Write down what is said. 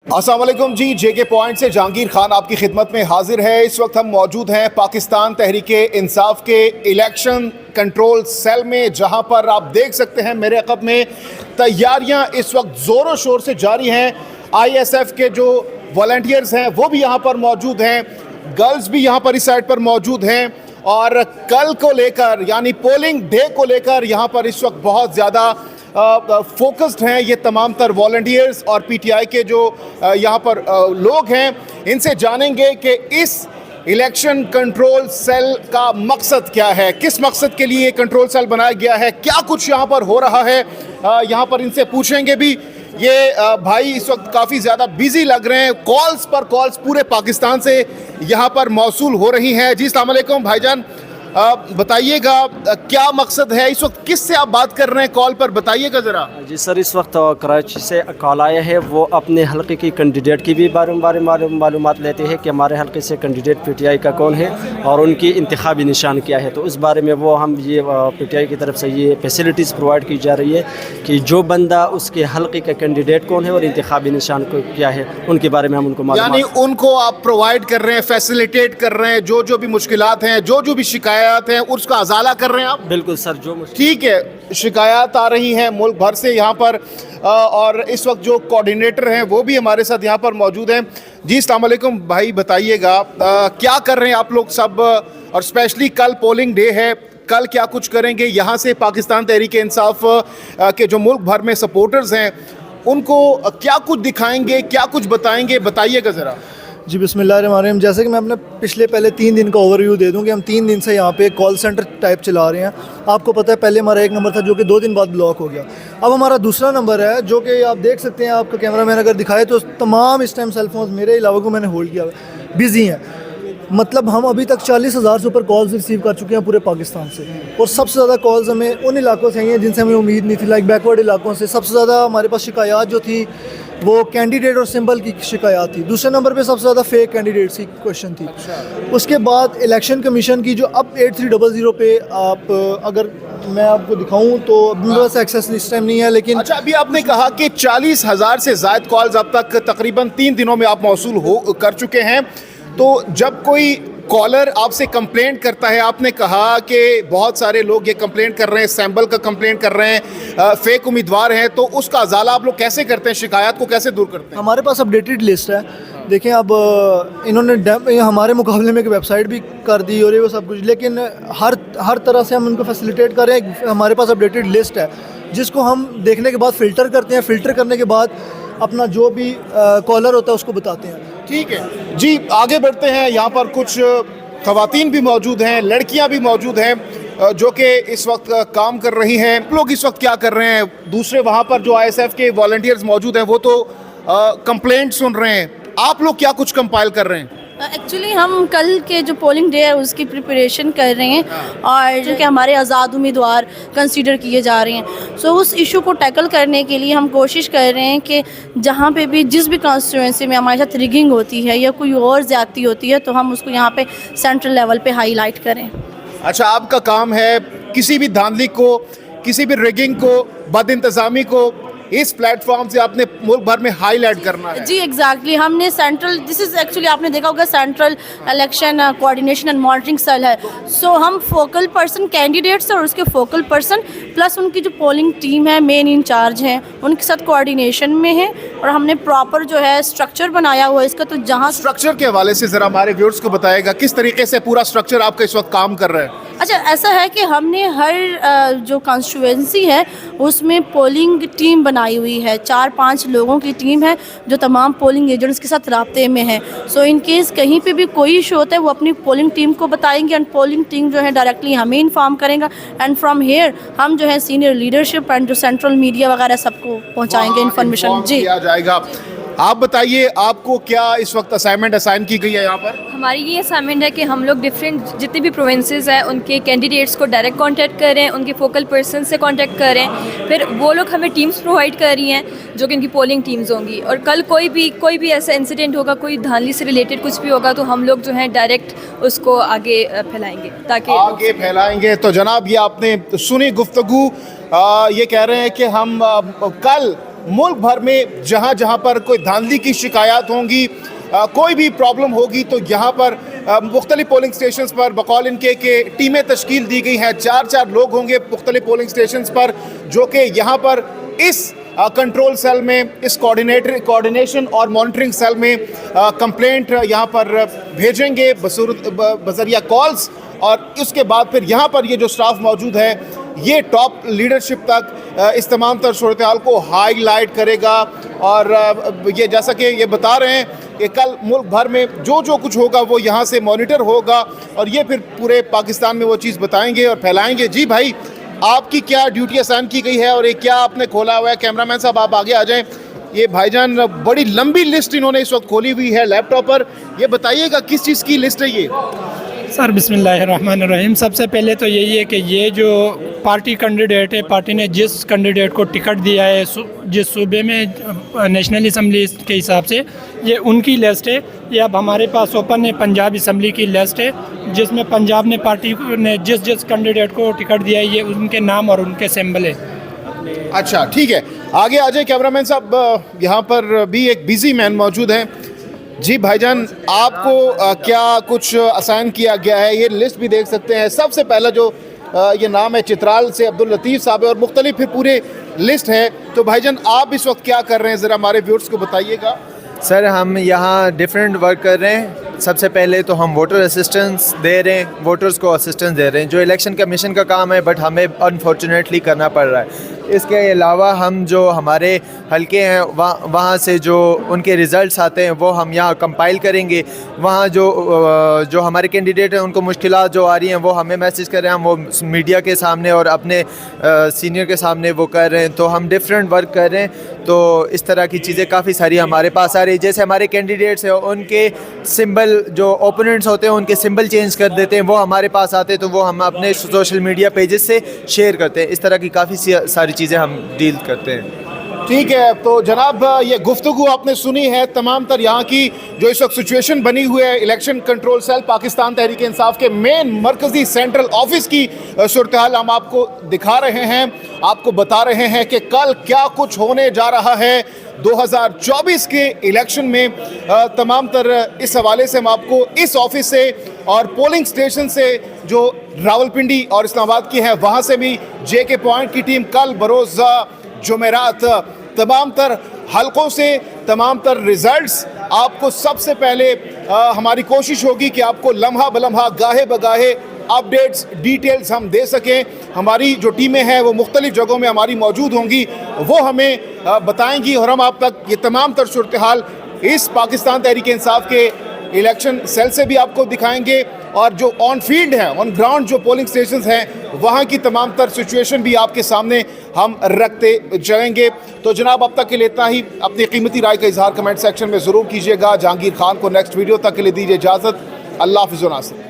अस्सलाम वालेकुम जी, JK point से जहांगीर खान आपकी खिदमत में हाजिर है। इस वक्त हम मौजूद हैं पाकिस्तान तहरीके इंसाफ के इलेक्शन कंट्रोल सेल में, जहां पर आप देख सकते हैं मेरे अक़ब में तैयारियां इस वक्त ज़ोरों शोर से जारी हैं। ISF के जो वॉलंटियर्स हैं वो भी यहाँ पर मौजूद हैं, गर्ल्स भी यहाँ पर इस साइड पर मौजूद हैं, और कल को लेकर यानी पोलिंग डे को लेकर यहाँ पर इस वक्त बहुत ज़्यादा फोकस्ड हैं ये तमाम तर वॉलंटियर्स और PTI के जो यहाँ पर लोग हैं। इनसे जानेंगे कि इस इलेक्शन कंट्रोल सेल का मकसद क्या है, किस मकसद के लिए ये कंट्रोल सेल बनाया गया है, क्या कुछ यहाँ पर हो रहा है। यहाँ पर इनसे पूछेंगे भी। ये भाई इस वक्त काफ़ी ज़्यादा बिजी लग रहे हैं, कॉल्स पर कॉल्स पूरे पाकिस्तान से यहाँ पर मौसूल हो रही हैं। जी अस्सलाम वालेकुम भाईजान, बताइएगा क्या मकसद है, इस वक्त किससे आप बात कर रहे हैं कॉल पर, बताइएगा ज़रा। जी सर, इस वक्त कराची से कॉल आया है, वो अपने हलके की कैंडिडेट की भी मालूमात लेते हैं कि हमारे हलके से कैंडिडेट PTI का कौन है और उनकी इंतखाबी निशान क्या है। तो इस बारे में वो हम ये PTI की तरफ से ये फैसिलिटीज़ प्रोवाइड की जा रही है कि जो बंदा उसके हलके का कैंडिडेट कौन है और इंतखाबी निशान को क्या है, उनके बारे में हम उनको यानी उनको आप प्रोवाइड कर रहे हैं, फैसिलिटेट कर रहे हैं, जो भी मुश्किलात हैं, जो भी शिकायत हैं उसका अजाला कर रहे हैं आप। बिल्कुल सर, जो ठीक है, शिकायत आ रही हैं मुल्क भर से यहाँ पर, और इस वक्त जो कोऑर्डिनेटर हैं वो भी हमारे साथ यहाँ पर मौजूद हैं। जी अस्सलाम वालेकुम भाई, बताइएगा क्या कर रहे हैं आप लोग सब, और स्पेशली कल पोलिंग डे है, कल क्या कुछ करेंगे यहाँ से पाकिस्तान तहरीके इंसाफ के जो मुल्क भर में सपोर्टर्स हैं उनको क्या कुछ दिखाएंगे, क्या कुछ बताएंगे, बताइएगा ज़रा। जी बिस्मिल्लाहिर्रहमानिर्रहीम। जैसे कि मैं अपने पिछले 3 दिन का ओवरव्यू दे दूं कि हम 3 दिन से यहाँ पे कॉल सेंटर टाइप चला रहे हैं। आपको पता है पहले हमारा एक नंबर था जो कि 2 दिन बाद ब्लॉक हो गया, अब हमारा दूसरा नंबर है जो कि आप देख सकते हैं, आपका कैमरा मैन अगर दिखाए तो तमाम इस टाइम सेलफोन मेरे अलावा को मैंने होल्ड किया बिज़ी हैं। मतलब हम अभी तक 40,000 से ऊपर कॉल्स रिसीव कर चुके हैं पूरे पाकिस्तान से, और सबसे ज़्यादा कॉल्स हमें उन इलाकों से आई हैं जिनसे हमें उम्मीद नहीं थी, लाइक बैकवर्ड इलाकों से। सबसे ज़्यादा हमारे पास शिकायत जो थी वो कैंडिडेट और सिंबल की शिकायत थी। दूसरे नंबर पे सबसे ज़्यादा फेक कैंडिडेट्स की क्वेश्चन थी। उसके बाद इलेक्शन कमीशन की जो अब 8300 पे आप अगर मैं आपको दिखाऊं तो मेरे पास एक्सेस इस टाइम नहीं है, लेकिन अच्छा, अभी आपने कहा कि 40,000 से ज़ायद कॉल्स अब तक तकरीबन 3 दिनों में आप मौसूल कर चुके हैं। तो जब कोई कॉलर आपसे कंप्लेंट करता है, आपने कहा कि बहुत सारे लोग ये कंप्लेंट कर रहे हैं, सैम्बल का कंप्लेंट कर रहे हैं, फेक उम्मीदवार हैं, तो उसका अजाला आप लोग कैसे करते हैं, शिकायत को कैसे दूर करते हैं? हमारे पास अपडेटेड लिस्ट है। देखें, अब इन्होंने हमारे मुकाबले में एक वेबसाइट भी कर दी और ये वो सब कुछ, लेकिन हर तरह से हम उनको फैसिलिटेट कर रहे हैं। हमारे पास अपडेटेड लिस्ट है जिसको हम देखने के बाद फ़िल्टर करते हैं, फ़िल्टर करने के बाद अपना जो भी कॉलर होता है उसको बताते हैं। ठीक है जी, आगे बढ़ते हैं। यहाँ पर कुछ ख़वातीन भी मौजूद हैं, लड़कियाँ भी मौजूद हैं जो कि इस वक्त काम कर रही हैं। लोग इस वक्त क्या कर रहे हैं, दूसरे वहाँ पर जो ISF के वॉलंटियर्स मौजूद हैं वो तो कंप्लेंट सुन रहे हैं, आप लोग क्या कुछ कंपाइल कर रहे हैं? एक्चुअली हम कल के जो पोलिंग डे है उसकी प्रिपरेशन कर रहे हैं, और जो कि हमारे आज़ाद उम्मीदवार कंसीडर किए जा रहे हैं। सो उस इशू को टैकल करने के लिए हम कोशिश कर रहे हैं कि जहाँ पे भी जिस भी कॉन्स्टिट्यूंसी में हमारे साथ रिगिंग होती है या कोई और ज़्यादती होती है तो हम उसको यहाँ पे सेंट्रल लेवल पे हाईलाइट करें। अच्छा, आपका काम है किसी भी धांधली को, किसी भी रिगिंग को, बदइंतज़ामी को इस प्लेटफॉर्म से आपने मुल्क भर में हाईलाइट करना है। जी एग्जैक्टली, हमने सेंट्रल, दिस इज़ एक्चुअली आपने देखा होगा central election coordination and monitoring cell है। सो हम फोकल पर्सन कैंडिडेट्स और उसके फोकल पर्सन प्लस उनकी जो पोलिंग टीम है, मेन इंचार्ज हैं, उनके साथ कोऑर्डिनेशन में है, और हमने प्रॉपर जो है स्ट्रक्चर बनाया हुआ है इसका। तो जहाँ स्ट्रक्चर के हवाले से ज़रा हमारे व्यूअर्स को बताएगा किस तरीके से पूरा स्ट्रक्चर आपका इस वक्त काम कर रहा है? अच्छा, ऐसा है कि हमने हर जो कॉन्स्टिट्यूएंसी है उसमें पोलिंग टीम बनाई हुई है, 4-5 लोगों की टीम है जो तमाम पोलिंग एजेंट्स के साथ राब्ते में है। सो इन केस कहीं पे भी कोई इशू होता है वो अपनी पोलिंग टीम को बताएंगे, एंड पोलिंग टीम जो है डायरेक्टली हमें इन्फॉर्म करेगा, एंड फ्रॉम हेयर हम जो है सीनियर लीडरशिप एंड जो सेंट्रल मीडिया वगैरह सबको पहुँचाएँगे इन्फॉर्मेशन। जी किया जाएगा। आप बताइए, आपको क्या इस वक्त असाइनमेंट असाइन की गई है यहाँ पर? हमारी ये असाइनमेंट है कि हम लोग डिफरेंट जितनी भी प्रोविंसेस हैं उनके कैंडिडेट्स को डायरेक्ट कांटेक्ट करें, उनके फोकल पर्सन से कांटेक्ट करें, फिर वो लोग हमें टीम्स प्रोवाइड कर रही हैं जो कि उनकी पोलिंग टीम्स होंगी, और कल कोई भी ऐसा इंसिडेंट होगा, कोई धांधली से रिलेटेड कुछ भी होगा तो हम लोग जो है डायरेक्ट उसको आगे फैलाएंगे ताकि आगे फैलाएंगे। तो जनाब, ये आपने सुनी गुफ्तगू, ये कह रहे हैं कि हम कल मुल्क भर में जहाँ जहाँ पर कोई धांधली की शिकायत होंगी, कोई भी प्रॉब्लम होगी, तो यहाँ पर मुख्तलिफ पोलिंग स्टेशंस पर बकौल इनके के टीमें तश्कील दी गई हैं। 4-4 लोग होंगे मुख्तलिफ पोलिंग स्टेशंस पर, जो कि यहाँ पर इस कंट्रोल सेल में, इस कोऑर्डिनेशन और मॉनिटरिंग सेल में कंप्लेंट यहाँ पर भेजेंगे बज़रिया कॉल्स, और उसके बाद फिर यहाँ पर ये जो स्टाफ मौजूद है ये टॉप लीडरशिप तक इस तमाम तर सूरत हाल को हाईलाइट करेगा। और ये जैसा कि ये बता रहे हैं कि कल मुल्क भर में जो जो कुछ होगा वो यहाँ से मॉनिटर होगा, और ये फिर पूरे पाकिस्तान में वो चीज़ बताएंगे और फैलाएंगे। जी भाई, आपकी क्या ड्यूटी असाइन की गई है और ये क्या आपने खोला हुआ है? कैमरामैन साहब आप आगे आ जाएं। ये भाईजान बड़ी लंबी लिस्ट इन्होंने इस वक्त खोली हुई है लैपटॉप पर, ये बताइएगा किस चीज़ की लिस्ट है ये? सर बिस्मिल्लाहिर्रहमानिर्रहीम, सबसे पहले तो यही है कि ये जो पार्टी कैंडिडेट है, पार्टी ने जिस कैंडिडेट को टिकट दिया है जिस सूबे में नेशनल असम्बली के हिसाब से, ये उनकी लिस्ट है। ये अब हमारे पास ओपन है पंजाब असम्बली की लिस्ट है, जिसमें पंजाब ने पार्टी ने जिस कैंडिडेट को टिकट दिया है ये उनके नाम और उनके सिंबल है। अच्छा ठीक है, आगे आ जाए कैमरामैन साहब। यहाँ पर भी एक बिजी मैन मौजूद हैं। जी भाईजान, आपको क्या कुछ असाइन किया गया है? ये लिस्ट भी देख सकते हैं। सबसे पहला जो ये नाम है चित्राल से अब्दुल लतीफ़ साहब है, और मुख्तलिफ फिर पूरे लिस्ट है। तो भाईजान आप इस वक्त क्या कर रहे हैं, ज़रा हमारे व्यूअर्स को बताइएगा। सर हम यहाँ डिफरेंट वर्क कर रहे हैं। सबसे पहले तो हम वोटर असिस्टेंस दे रहे हैं, वोटर्स को असिस्टेंस दे रहे हैं, जो इलेक्शन कमीशन का काम है, बट हमें अनफॉर्चुनेटली करना पड़ रहा है। इसके अलावा हम जो हमारे हलके हैं वहाँ से जो उनके रिज़ल्ट्स आते हैं वो हम यहाँ कंपाइल करेंगे। वहाँ जो हमारे कैंडिडेट हैं उनको मुश्किलात जो आ रही हैं वो हमें मैसेज कर रहे हैं, हम वो मीडिया के सामने और अपने सीनियर के सामने वो कर रहे हैं। तो हम डिफरेंट वर्क कर रहे हैं। तो इस तरह की चीज़ें काफ़ी सारी हमारे पास आ रही है। जैसे हमारे कैंडिडेट्स हैं उनके सिंबल, जो ओपोनेंट्स होते हैं उनके सिंबल चेंज कर देते हैं, वो हमारे पास आते हैं, तो वो हम अपने सोशल मीडिया पेजेस से शेयर करते हैं। इस तरह की काफ़ी सारी चीज़ें हम डील करते हैं। ठीक है, तो जनाब ये गुफ्तगू आपने सुनी है तमाम तर यहाँ की जो इस वक्त सिचुएशन बनी हुई है election control cell Pakistan Tehreek Insaf के मेन मरकज़ी सेंट्रल ऑफिस की सूरत हाल हम आपको दिखा रहे हैं, आपको बता रहे हैं कि कल क्या कुछ होने जा रहा है 2024 के इलेक्शन में। तमाम तर इस हवाले से हम आपको इस ऑफिस से और पोलिंग स्टेशन से जो रावलपिंडी और इस्लामाबाद की है वहाँ से भी JK पॉइंट की टीम कल बरोज़ जुमेरात तमाम तर हलकों से तमाम तर रिज़ल्ट्स आपको सबसे पहले हमारी कोशिश होगी कि आपको लम्हा बलम्हा गाहे बगाहे अपडेट्स डिटेल्स हम दे सकें। हमारी जो टीमें हैं वो मुख्तलिफ जगहों में हमारी मौजूद होंगी, वो हमें बताएंगी और हम आप तक ये तमाम तर सूरत हाल इस पाकिस्तान तहरीक इंसाफ के इलेक्शन सेल से भी आपको दिखाएंगे, और जो ऑन फील्ड हैं, ऑन ग्राउंड जो पोलिंग स्टेशंस हैं वहाँ की तमाम तर सिचुएशन भी आपके सामने हम रखते चलेंगे। तो जनाब अब तक के लिए इतना ही। अपनी कीमती राय का इजहार कमेंट सेक्शन में ज़रूर कीजिएगा। जहांगीर खान को नेक्स्ट वीडियो तक के लिए दीजिए इजाज़त। अल्लाह हाफ़िज़ व नासिर।